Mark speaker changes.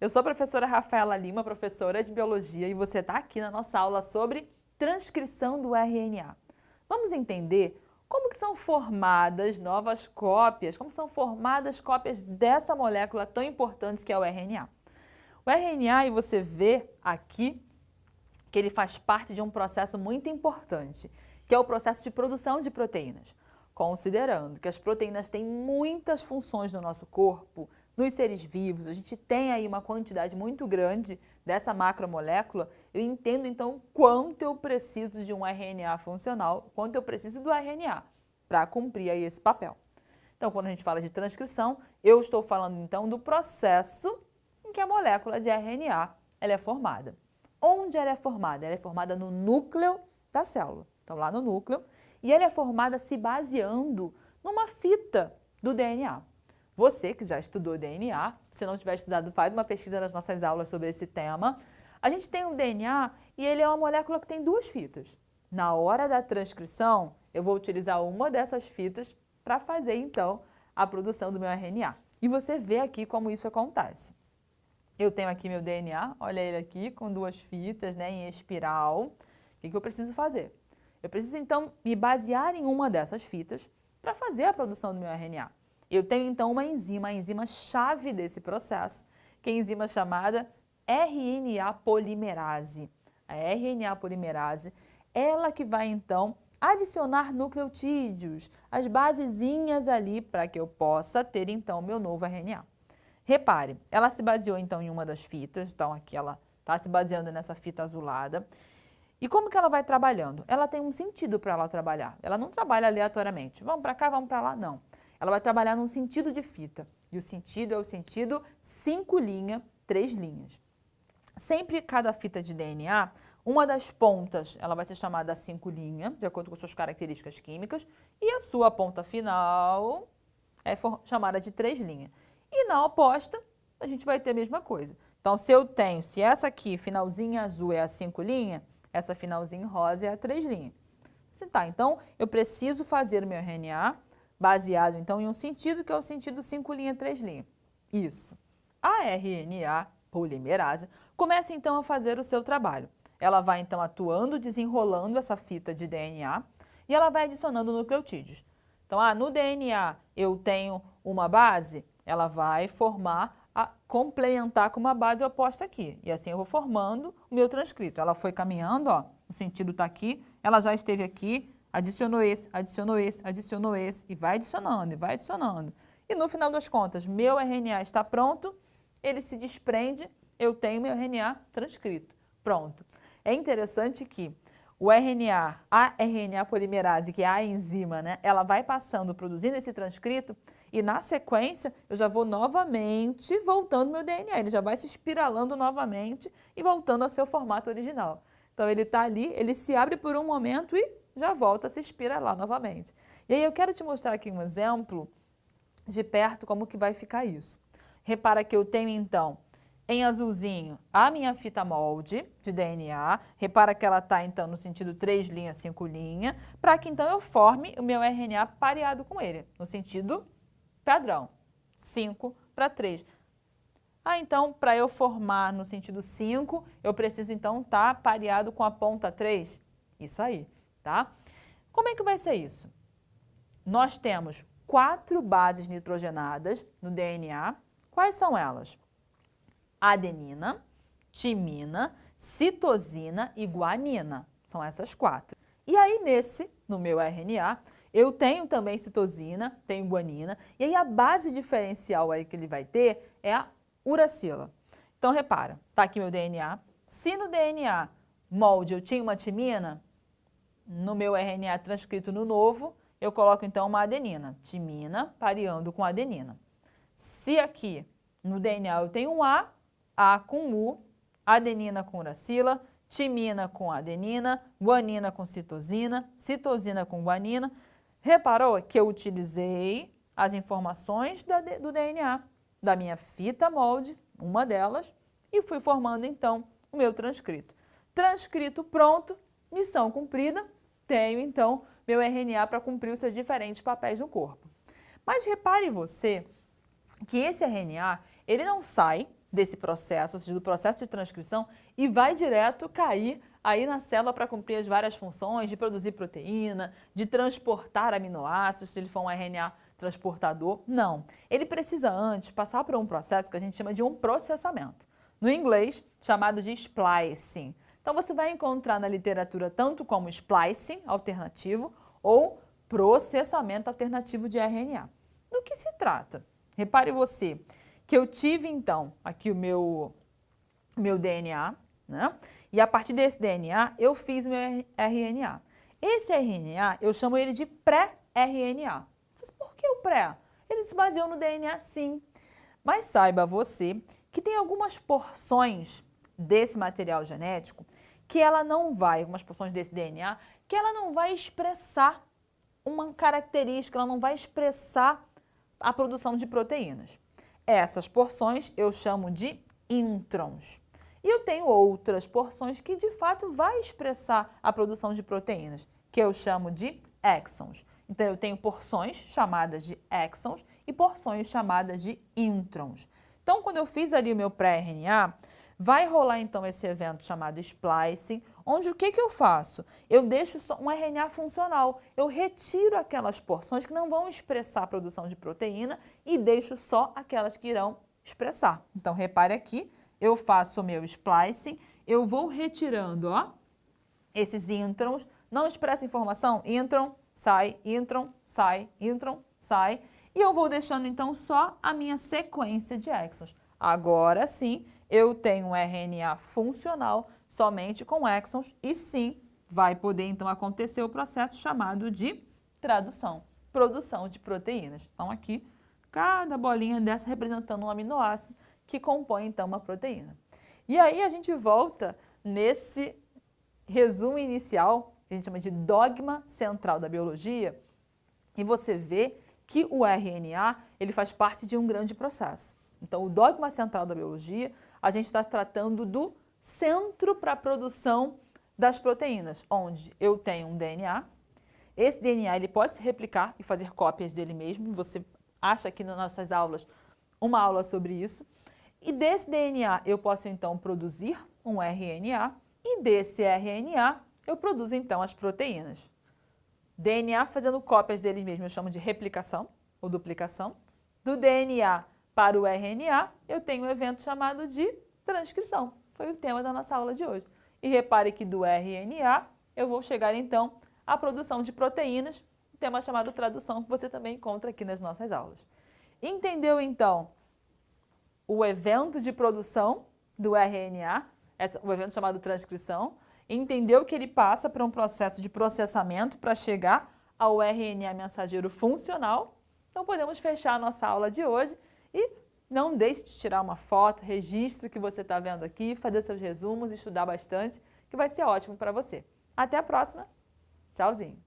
Speaker 1: Eu sou a professora Rafaela Lima, professora de Biologia, e você está aqui na nossa aula sobre transcrição do RNA. Vamos entender como que são formadas novas cópias, como são formadas cópias dessa molécula tão importante que é o RNA. O RNA, e você vê aqui que ele faz parte de um processo muito importante, que é o processo de produção de proteínas. Considerando que as proteínas têm muitas funções no nosso corpo, nos seres vivos, a gente tem aí uma quantidade muito grande dessa macromolécula, eu entendo então quanto eu preciso de um RNA funcional, quanto eu preciso do RNA para cumprir aí esse papel. Então, quando a gente fala de transcrição, eu estou falando então do processo em que a molécula de RNA ela é formada. Onde ela é formada? Ela é formada no núcleo da célula, então lá no núcleo, e ela é formada se baseando numa fita do DNA. Você que já estudou DNA, se não tiver estudado, faz uma pesquisa nas nossas aulas sobre esse tema. A gente tem um DNA e ele é uma molécula que tem duas fitas. Na hora da transcrição, eu vou utilizar uma dessas fitas para fazer, então, a produção do meu RNA. E você vê aqui como isso acontece. Eu tenho aqui meu DNA, olha ele aqui, com duas fitas, né, em espiral. O que eu preciso fazer? Eu preciso, então, me basear em uma dessas fitas para fazer a produção do meu RNA. Eu tenho, então, uma enzima, a enzima-chave desse processo, que é a enzima chamada RNA polimerase. A RNA polimerase, ela que vai, então, adicionar nucleotídeos, as basezinhas ali, para que eu possa ter, então, meu novo RNA. Repare, ela se baseou, então, em uma das fitas, então, aqui ela está se baseando nessa fita azulada. E como que ela vai trabalh' Ela tem um sentido para ela trabalhar. Ela não trabalha aleatoriamente. Vamos para cá, vamos para lá, não. Ela vai trabalhar num sentido de fita. E o sentido é o sentido 5 linha, 3 linhas. Sempre cada fita de DNA, uma das pontas, ela vai ser chamada 5 linha, de acordo com suas características químicas, e a sua ponta final é chamada de 3 linha. E na oposta, a gente vai ter a mesma coisa. Então, se essa aqui, finalzinha azul, é a 5 linha, essa finalzinha rosa é a 3 linha. Então, eu preciso fazer o meu RNA baseado, então, em um sentido que é o sentido 5 linha, 3 linha. Isso. A RNA polimerase começa, então, a fazer o seu trabalho. Ela vai, então, atuando, desenrolando essa fita de DNA e ela vai adicionando nucleotídeos. Então, no DNA eu tenho uma base, ela vai complementar com uma base oposta aqui. E assim eu vou formando o meu transcrito. Ela foi caminhando, ó, o sentido está aqui, ela já esteve aqui, adicionou esse, adicionou esse, adicionou esse, e vai adicionando, e vai adicionando. E no final das contas, meu RNA está pronto, ele se desprende, eu tenho meu RNA transcrito. Pronto. É interessante que o RNA, a RNA polimerase, que é a enzima, né, ela vai passando, produzindo esse transcrito, e na sequência eu já vou novamente voltando meu DNA, ele já vai se espiralando novamente e voltando ao seu formato original. Então ele está ali, ele se abre por um momento e já volta a se espiralar novamente. E aí eu quero te mostrar aqui um exemplo de perto como que vai ficar isso. Repara que eu tenho então em azulzinho a minha fita molde de DNA, repara que ela está então no sentido 3 linha, 5 linha, para que então eu forme o meu RNA pareado com ele, no sentido padrão, 5 para 3. Então, para eu formar no sentido 5, eu preciso então estar pareado com a ponta 3? Isso aí, tá? Como é que vai ser isso? Nós temos 4 bases nitrogenadas no DNA. Quais são elas? Adenina, timina, citosina e guanina. São essas 4. E aí no meu RNA, eu tenho também citosina, tenho guanina, e aí a base diferencial aí que ele vai ter é a uracila. Então, repara, tá aqui meu DNA. Se no DNA molde eu tinha uma timina, no meu RNA transcrito no novo, eu coloco então uma adenina. Timina pareando com adenina. Se aqui no DNA eu tenho um A com U, adenina com uracila, timina com adenina, guanina com citosina, citosina com guanina. Reparou que eu utilizei as informações do DNA, da minha fita molde, uma delas, e fui formando então o meu transcrito. Transcrito pronto, missão cumprida, tenho então meu RNA para cumprir os seus diferentes papéis no corpo. Mas repare você que esse RNA, ele não sai desse processo, ou seja, do processo de transcrição, e vai direto cair aí na célula para cumprir as várias funções de produzir proteína, de transportar aminoácidos, se ele for um RNA transportador. Não, ele precisa antes passar por um processo que a gente chama de um processamento. No inglês, chamado de splicing. Então, você vai encontrar na literatura tanto como splicing alternativo ou processamento alternativo de RNA. Do que se trata? Repare você que eu tive, então, aqui o meu DNA, né? E a partir desse DNA, eu fiz o meu RNA. Esse RNA, eu chamo ele de pré-RNA. Mas por que o pré? Ele se baseou no DNA, sim. Mas saiba você que tem algumas porções desse material genético que ela não vai, algumas porções desse DNA, que ela não vai expressar uma característica, ela não vai expressar a produção de proteínas. Essas porções eu chamo de introns. E eu tenho outras porções que de fato vai expressar a produção de proteínas, que eu chamo de exons. Então eu tenho porções chamadas de exons e porções chamadas de introns. Então, quando eu fiz ali o meu pré-RNA, vai rolar então esse evento chamado splicing, onde o que eu faço? Eu deixo só um RNA funcional, eu retiro aquelas porções que não vão expressar a produção de proteína e deixo só aquelas que irão expressar. Então, repare aqui, eu faço o meu splicing, eu vou retirando, ó, esses introns, não expressa informação, intron, sai, intron, sai, intron, sai, e eu vou deixando então só a minha sequência de exons. Agora sim, eu tenho um RNA funcional somente com exons e sim, vai poder então acontecer o processo chamado de tradução, produção de proteínas. Então aqui, cada bolinha dessa representando um aminoácido que compõe então uma proteína. E aí a gente volta nesse resumo inicial, que a gente chama de dogma central da biologia, e você vê que o RNA ele faz parte de um grande processo. Então, o dogma central da biologia, a gente está tratando do centro para a produção das proteínas, onde eu tenho um DNA, esse DNA ele pode se replicar e fazer cópias dele mesmo, você acha aqui nas nossas aulas uma aula sobre isso, e desse DNA eu posso então produzir um RNA, e desse RNA eu produzo então as proteínas. DNA fazendo cópias deles mesmos, eu chamo de replicação ou duplicação. Do DNA para o RNA, eu tenho um evento chamado de transcrição. Foi o tema da nossa aula de hoje. E repare que do RNA, eu vou chegar então à produção de proteínas, um tema chamado tradução, que você também encontra aqui nas nossas aulas. Entendeu então o evento de produção do RNA, o evento chamado transcrição? Entendeu que ele passa por um processo de processamento para chegar ao RNA mensageiro funcional? Então podemos fechar a nossa aula de hoje e não deixe de tirar uma foto, registre o que você está vendo aqui, fazer seus resumos, estudar bastante, que vai ser ótimo para você. Até a próxima. Tchauzinho.